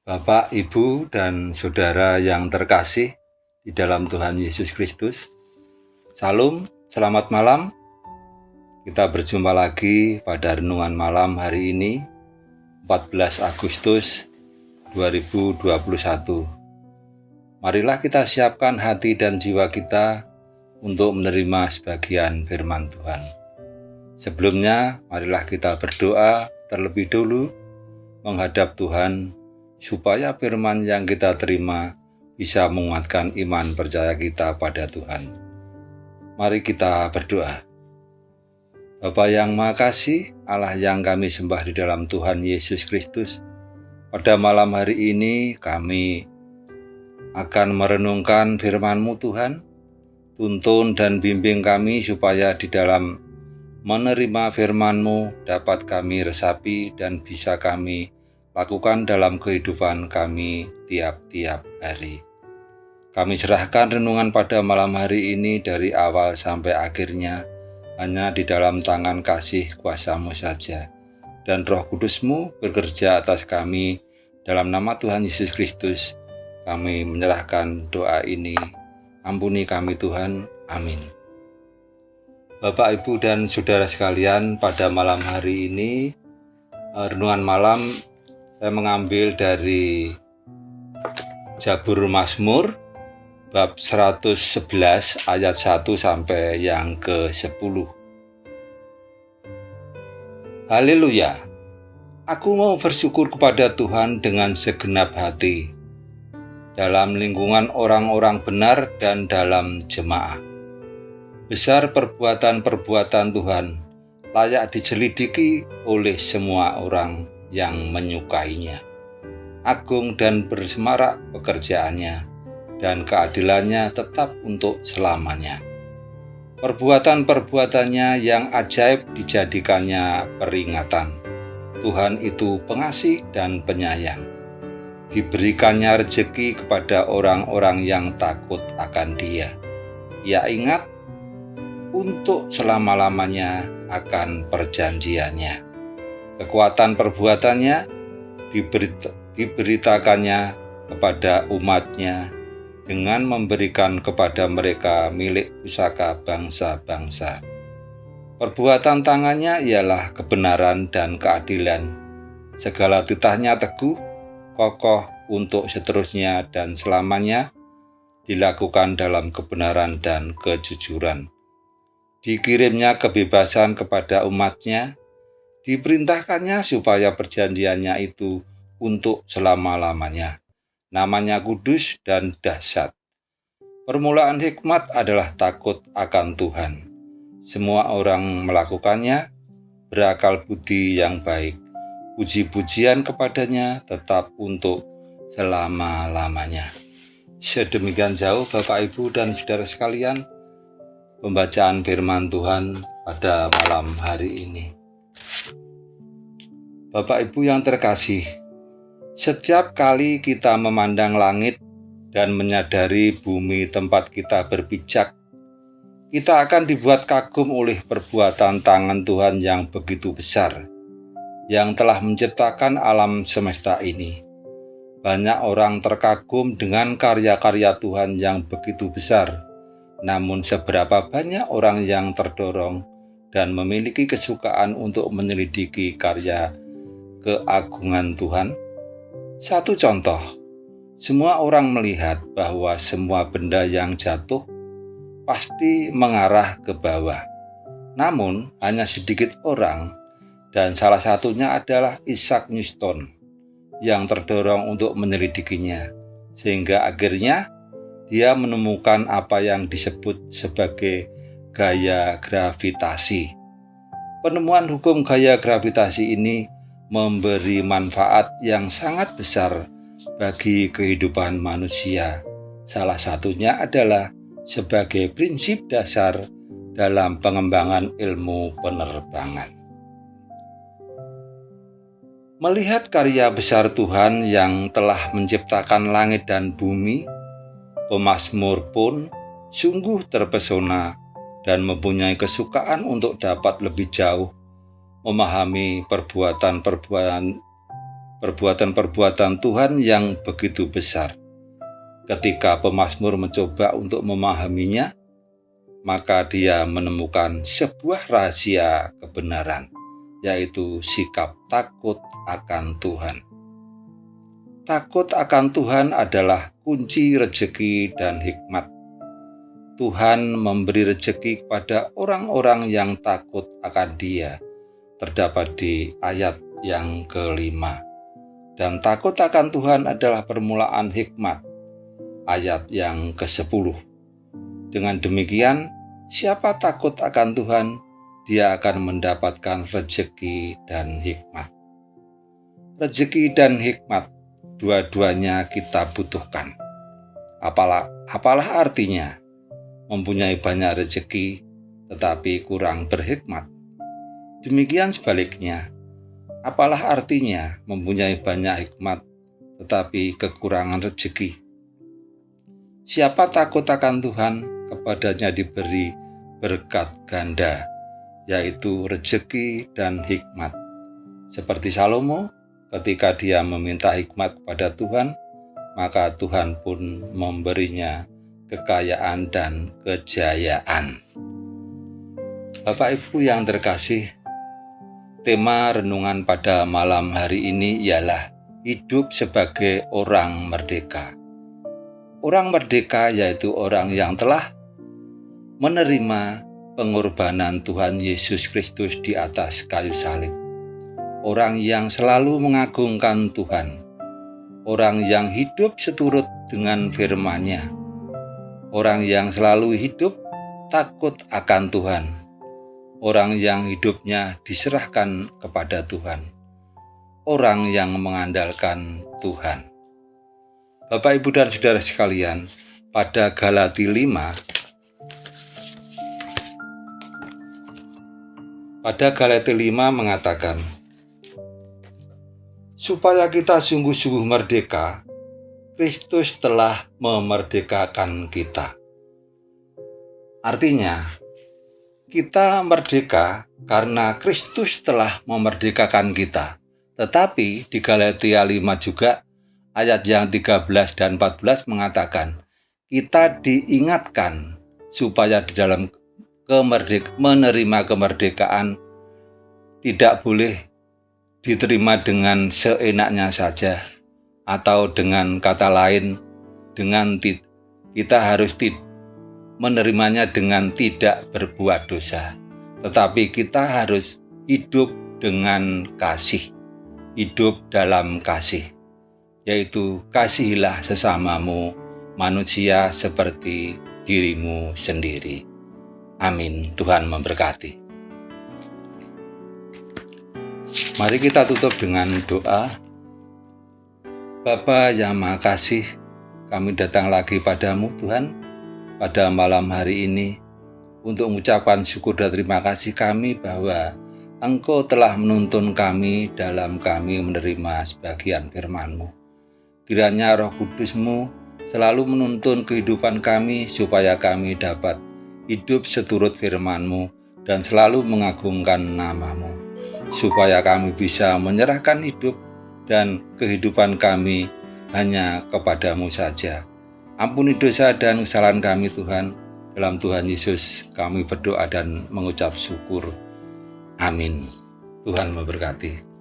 Bapak, Ibu, dan Saudara yang terkasih di dalam Tuhan Yesus Kristus. Salam, selamat malam. Kita berjumpa lagi pada renungan malam hari ini, 14 Agustus 2021. Marilah kita siapkan hati dan jiwa kita untuk menerima sebagian firman Tuhan. Sebelumnya, marilah kita berdoa terlebih dulu menghadap Tuhan, supaya firman yang kita terima bisa menguatkan iman percaya kita pada Tuhan. Mari kita berdoa. Bapa yang Maha Kasih, Allah yang kami sembah di dalam Tuhan Yesus Kristus, pada malam hari ini kami akan merenungkan firman-Mu Tuhan. Tuntun dan bimbing kami supaya di dalam menerima firman-Mu dapat kami resapi dan bisa kami lakukan dalam kehidupan kami tiap-tiap hari. Kami serahkan renungan pada malam hari ini dari awal sampai akhirnya hanya di dalam tangan kasih kuasa-Mu saja. Dan Roh Kudus-Mu bekerja atas kami. Dalam nama Tuhan Yesus Kristus kami menyerahkan doa ini. Ampuni kami Tuhan. Amin. Bapak, Ibu, dan Saudara sekalian, pada malam hari ini renungan malam saya mengambil dari Jabur Mazmur bab 111 ayat 1 sampai yang ke-10. Haleluya. Aku mau bersyukur kepada Tuhan dengan segenap hati, dalam lingkungan orang-orang benar dan dalam jemaah. Besar perbuatan-perbuatan Tuhan, layak dijelidiki oleh semua orang yang menyukainya. Agung dan bersemarak pekerjaannya, dan keadilannya tetap untuk selamanya. Perbuatan-perbuatannya yang ajaib dijadikannya peringatan. Tuhan itu pengasih dan penyayang. Diberikannya rezeki kepada orang-orang yang takut akan Dia. Ia ingat untuk selama-lamanya akan perjanjiannya. Kekuatan perbuatannya diberitakannya kepada umatnya dengan memberikan kepada mereka milik pusaka bangsa-bangsa. Perbuatan tangannya ialah kebenaran dan keadilan. Segala titahnya teguh, kokoh untuk seterusnya dan selamanya, dilakukan dalam kebenaran dan kejujuran. Dikirimnya kebebasan kepada umatnya, diperintahkannya supaya perjanjiannya itu untuk selama-lamanya. Namanya kudus dan dahsyat. Permulaan hikmat adalah takut akan Tuhan. Semua orang melakukannya, berakal budi yang baik. Puji-pujian kepadanya tetap untuk selama-lamanya. Sedemikian jauh Bapak, Ibu, dan Saudara sekalian, pembacaan firman Tuhan pada malam hari ini. Bapak, Ibu yang terkasih, setiap kali kita memandang langit dan menyadari bumi tempat kita berpijak, kita akan dibuat kagum oleh perbuatan tangan Tuhan yang begitu besar, yang telah menciptakan alam semesta ini. Banyak orang terkagum dengan karya-karya Tuhan yang begitu besar, namun seberapa banyak orang yang terdorong dan memiliki kesukaan untuk menyelidiki karya keagungan Tuhan? Satu contoh, semua orang melihat bahwa semua benda yang jatuh pasti mengarah ke bawah. Namun, hanya sedikit orang, dan salah satunya adalah Isaac Newton, yang terdorong untuk menyelidikinya, sehingga akhirnya dia menemukan apa yang disebut sebagai gaya gravitasi. Penemuan hukum gaya gravitasi ini memberi manfaat yang sangat besar bagi kehidupan manusia. Salah satunya adalah sebagai prinsip dasar dalam pengembangan ilmu penerbangan. Melihat karya besar Tuhan yang telah menciptakan langit dan bumi, pemazmur pun sungguh terpesona dan mempunyai kesukaan untuk dapat lebih jauh memahami perbuatan perbuatan-perbuatan Tuhan yang begitu besar. Ketika pemazmur mencoba untuk memahaminya, maka dia menemukan sebuah rahasia kebenaran, yaitu sikap takut akan Tuhan. Takut akan Tuhan adalah kunci rejeki dan hikmat. Tuhan memberi rejeki kepada orang-orang yang takut akan Dia, terdapat di ayat yang ke-5. Dan takut akan Tuhan adalah permulaan hikmat, ayat yang ke-10. Dengan demikian, siapa takut akan Tuhan, dia akan mendapatkan rejeki dan hikmat. Rejeki dan hikmat, dua-duanya kita butuhkan. Apalah artinya mempunyai banyak rejeki tetapi kurang berhikmat? Demikian sebaliknya, apalah artinya mempunyai banyak hikmat tetapi kekurangan rejeki? Siapa takut akan Tuhan, kepadanya diberi berkat ganda, yaitu rejeki dan hikmat. Seperti Salomo, ketika dia meminta hikmat kepada Tuhan, maka Tuhan pun memberinya kekayaan dan kejayaan. Bapak Ibu yang terkasih, tema renungan pada malam hari ini ialah hidup sebagai orang merdeka. Orang merdeka yaitu orang yang telah menerima pengorbanan Tuhan Yesus Kristus di atas kayu salib. Orang yang selalu mengagungkan Tuhan. Orang yang hidup seturut dengan firman-Nya. Orang yang selalu hidup takut akan Tuhan. Orang yang hidupnya diserahkan kepada Tuhan. Orang yang mengandalkan Tuhan. Bapak, Ibu, dan Saudara sekalian, pada Galati 5 mengatakan, supaya kita sungguh-sungguh merdeka, Kristus telah memerdekakan kita. Artinya, kita merdeka karena Kristus telah memerdekakan kita. Tetapi di Galatia 5 juga, ayat yang 13 dan 14 mengatakan, kita diingatkan supaya di dalam menerima kemerdekaan tidak boleh diterima dengan seenaknya saja, atau dengan kata lain, kita harus menerimanya dengan tidak berbuat dosa. Tetapi kita harus hidup dengan kasih, hidup dalam kasih, yaitu kasihilah sesamamu manusia seperti dirimu sendiri. Amin. Tuhan memberkati. Mari kita tutup dengan doa. Bapa yang Maha Kasih, kami datang lagi padamu Tuhan pada malam hari ini untuk mengucapkan syukur dan terima kasih kami bahwa Engkau telah menuntun kami dalam kami menerima sebagian firman-Mu. Kiranya Roh Kudus-Mu selalu menuntun kehidupan kami supaya kami dapat hidup seturut firman-Mu dan selalu mengagungkan nama-Mu, supaya kami bisa menyerahkan hidup dan kehidupan kami hanya kepadamu saja. Ampuni dosa dan kesalahan kami Tuhan. Dalam Tuhan Yesus kami berdoa dan mengucap syukur. Amin. Tuhan memberkati.